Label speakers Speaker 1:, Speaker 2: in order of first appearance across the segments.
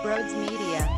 Speaker 1: Brodes Media.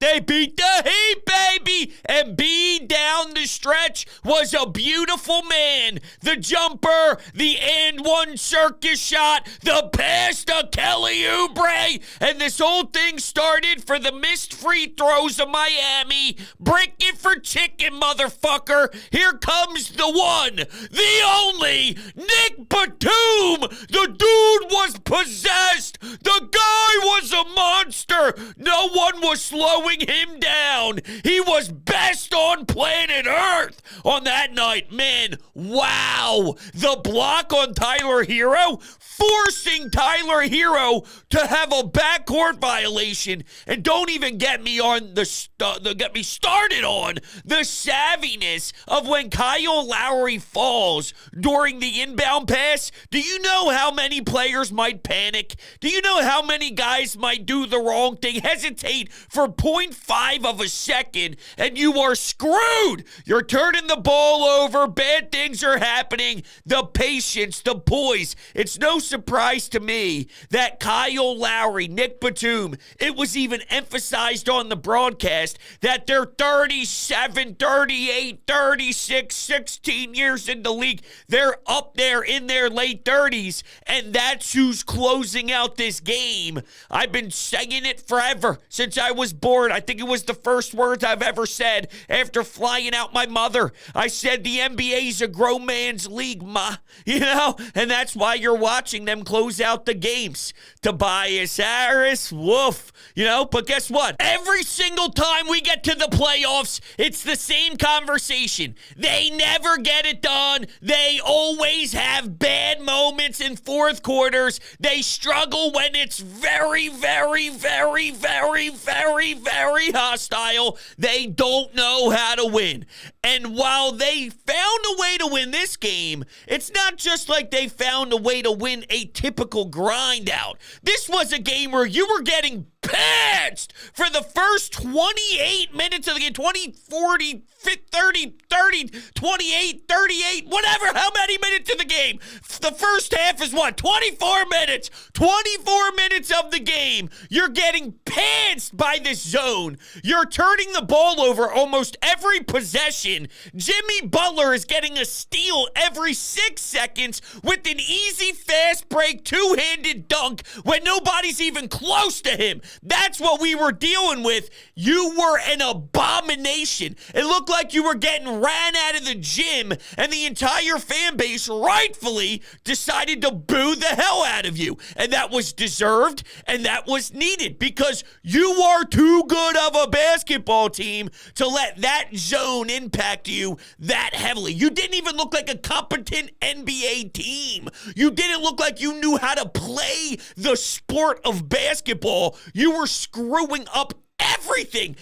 Speaker 2: They beat the Heat, baby! Embiid down the stretch was a beautiful man. The jumper, the and one circus shot, the pass to Kelly Oubre, and this whole thing started for the missed free throws of Miami. Break it for chicken, motherfucker. Here comes the one, the only, Nic Batum. The dude was possessed. The guy was a monster. No one was slowing him down. He was best on planet Earth on that night. Man, wow. The block on Tyler Hero, forcing Tyler Hero to have a backcourt violation. And don't even get me on get me started on the savviness of when Kyle Lowry falls during the inbound pass. Do you know how many players might panic? Do you know how many guys might do the wrong thing, hesitate for 0.5 of a second, and you are screwed? You're turning the ball over. Bad things are happening. The patience, the poise. It's no surprise to me that Kyle Lowry, Nic Batum, it was even emphasized on the broadcast that they're 37, 38, 36, 16 years in the league. They're up there in their late 30s, and that's who's closing out this game. I've been saying it forever since I was born. I think it was the first words I've ever said after flying out my mother. I said the NBA's a grown man's league, ma. You know, and that's why you're watching them close out the games. Tobias Harris, woof. You know, but guess what? Every single time we get to the playoffs, it's the same conversation. They never get it done. They always have bad moments in fourth quarters. They struggle when it's very, very, very, very, very, very hostile. They don't know how to win. And while they found a way to win this game, it's not just like they found a way to win a typical grind out. This was a game where you were getting pantsed for the first 28 minutes of the game. 20, 40, 30, 30, 28, 38, whatever, how many minutes of the game? The first half is what? 24 minutes. 24 minutes of the game. You're getting pantsed by this zone. You're turning the ball over almost every possession. Jimmy Butler is getting a steal every 6 seconds with an easy fast break two-handed dunk when nobody's even close to him. That's what we were dealing with. You were an abomination. It looked like you were getting ran out of the gym, and the entire fan base rightfully decided to boo the hell out of you. And that was deserved, and that was needed, because you are too good of a basketball team to let that zone impact you that heavily. You didn't even look like a competent NBA team. You didn't look like you knew how to play the sport of basketball. You were screwing up everything.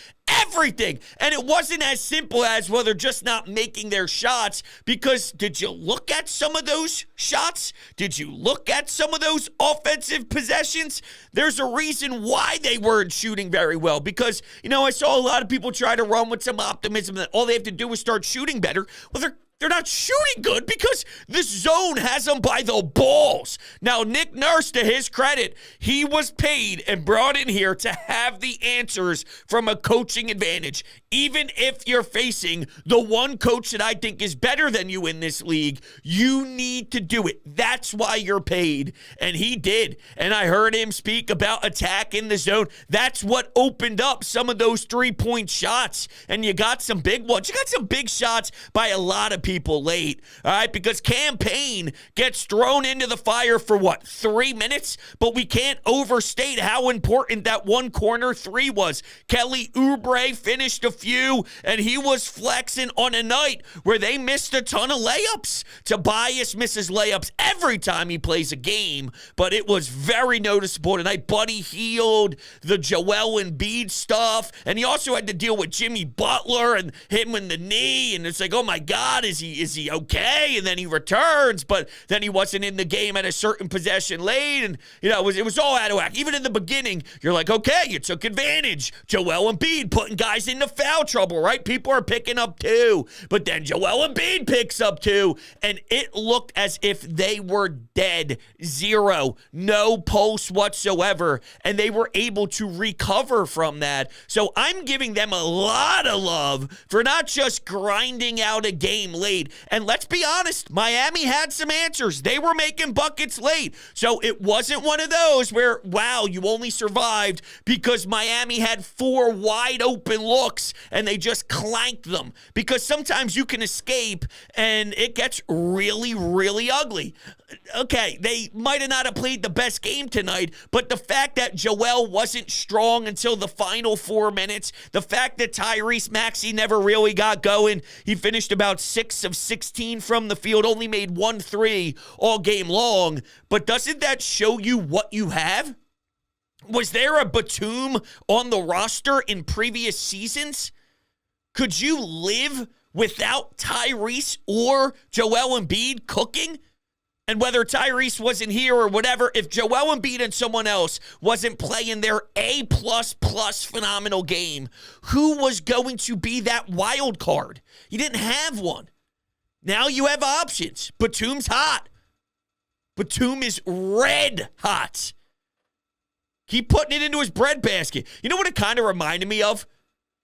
Speaker 2: And it wasn't as simple as, well, they're just not making their shots, because did you look at some of those shots? Did you look at some of those offensive possessions? There's a reason why they weren't shooting very well, because, you know, I saw a lot of people try to run with some optimism that all they have to do is start shooting better. Well, they're not shooting good because this zone has them by the balls. Now, Nick Nurse, to his credit, he was paid and brought in here to have the answers from a coaching advantage. Even if you're facing the one coach that I think is better than you in this league, you need to do it. That's why you're paid. And he did. And I heard him speak about attack in the zone. That's what opened up some of those three-point shots. And you got some big ones. You got some big shots by a lot of people late. All right, because Cam Payne gets thrown into the fire for what, 3 minutes? But we can't overstate how important that one corner three was. Kelly Oubre finished a few, and he was flexing on a night where they missed a ton of layups. Tobias misses layups every time he plays a game, but it was very noticeable tonight. Buddy Hield, the Joel Embiid stuff, and he also had to deal with Jimmy Butler and him in the knee, and it's like, oh my God, is he okay? And then he returns, but then he wasn't in the game at a certain possession late, and it was all out of whack. Even in the beginning, you're like, okay, you took advantage. Joel Embiid putting guys into foul trouble, right? People are picking up 2, but then Joel Embiid picks up 2, and it looked as if they were dead. 0, no pulse whatsoever, and they were able to recover from that. So I'm giving them a lot of love for not just grinding out a game late. And let's be honest, Miami had some answers. They were making buckets late. So it wasn't one of those where, wow, you only survived because Miami had 4 wide open looks and they just clanked them. Because sometimes you can escape and it gets really, really ugly. Okay, they might have not have played the best game tonight, but the fact that Joel wasn't strong until the final 4 minutes, the fact that Tyrese Maxey never really got going, he finished about 6 of 16 from the field, only made 1 3 all game long, but doesn't that show you what you have? Was there a Batum on the roster in previous seasons? Could you live without Tyrese or Joel Embiid cooking? And whether Tyrese wasn't here or whatever, if Joel Embiid and someone else wasn't playing their A++ phenomenal game, who was going to be that wild card? You didn't have one. Now you have options. Batum's hot. Batum is red hot. Keep putting it into his breadbasket. You know what it kind of reminded me of?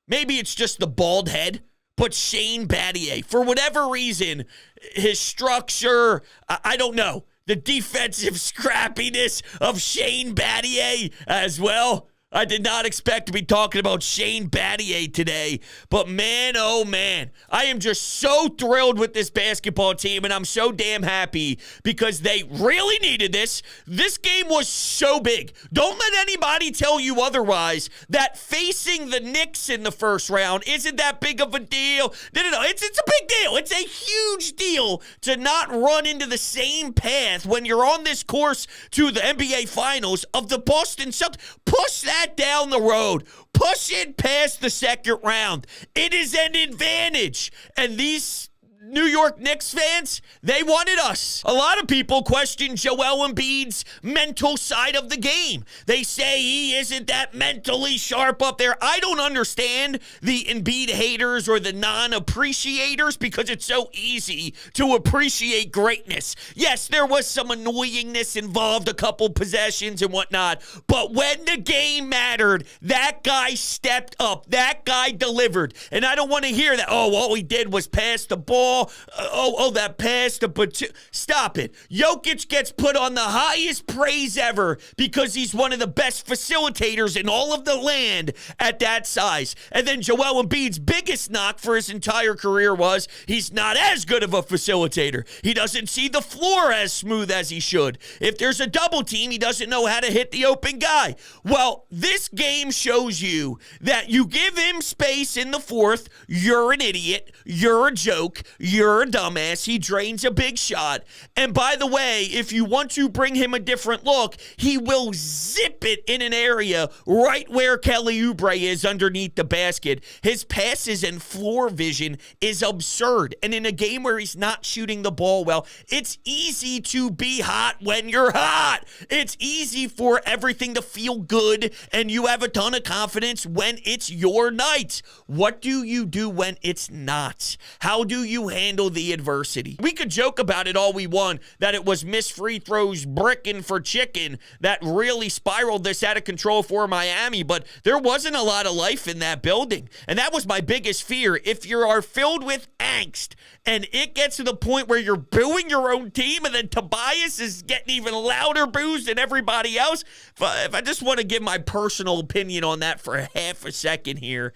Speaker 2: Maybe it's just the bald head, but Shane Battier. For whatever reason, his structure, I don't know, the defensive scrappiness of Shane Battier as well. I did not expect to be talking about Shane Battier today, but man, oh man, I am just so thrilled with this basketball team, and I'm so damn happy because they really needed this. This game was so big. Don't let anybody tell you otherwise, that facing the Knicks in the first round isn't that big of a deal. No, it's a big deal. It's a huge deal to not run into the same path when you're on this course to the NBA Finals of the Boston Celtics. Push that down the road. Push it past the second round. It is an advantage. And these New York Knicks fans, they wanted us. A lot of people question Joel Embiid's mental side of the game. They say he isn't that mentally sharp up there. I don't understand the Embiid haters or the non-appreciators because it's so easy to appreciate greatness. Yes, there was some annoyingness involved, a couple possessions and whatnot, but when the game mattered, that guy stepped up. That guy delivered. And I don't want to hear that, oh, all he did was pass the ball. That pass to Batum. Stop it. Jokic gets put on the highest praise ever because he's one of the best facilitators in all of the land at that size. And then Joel Embiid's biggest knock for his entire career was he's not as good of a facilitator. He doesn't see the floor as smooth as he should. If there's a double team, he doesn't know how to hit the open guy. Well, this game shows you that you give him space in the fourth, you're an idiot, you're a joke, you're a dumbass. He drains a big shot. And by the way, if you want to bring him a different look, he will zip it in an area right where Kelly Oubre is underneath the basket. His passes and floor vision is absurd. And in a game where he's not shooting the ball well, it's easy to be hot when you're hot. It's easy for everything to feel good and you have a ton of confidence when it's your night. What do you do when it's not? How do you handle the adversity? We could joke about it all we want, that it was missed free throws, bricking for chicken, that really spiraled this out of control for Miami, but there wasn't a lot of life in that building. And that was my biggest fear. If you are filled with angst and it gets to the point where you're booing your own team and then Tobias is getting even louder boos than everybody else, if I just want to give my personal opinion on that for half a second here,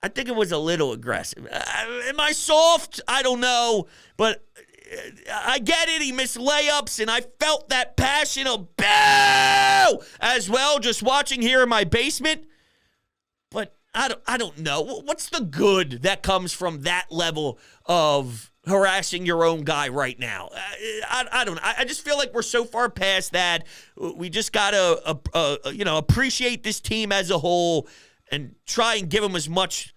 Speaker 2: I think it was a little aggressive. Am I soft? I don't know. But I get it. He missed layups, and I felt that passion of boo as well just watching here in my basement. But I don't know. What's the good that comes from that level of harassing your own guy right now? I don't know. I just feel like we're so far past that. We just got to appreciate this team as a whole and try and give them as much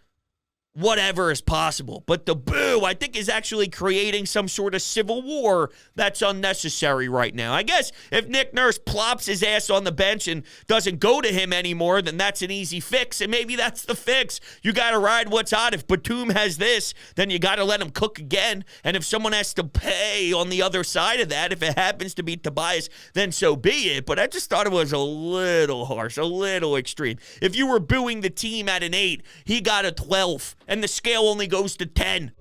Speaker 2: whatever is possible. But the boo, I think, is actually creating some sort of civil war that's unnecessary right now. I guess if Nick Nurse plops his ass on the bench and doesn't go to him anymore, then that's an easy fix, and maybe that's the fix. You got to ride what's hot. If Batum has this, then you got to let him cook again, and if someone has to pay on the other side of that, if it happens to be Tobias, then so be it. But I just thought it was a little harsh, a little extreme. If you were booing the team at an 8, he got a 12, and the scale only goes to 10.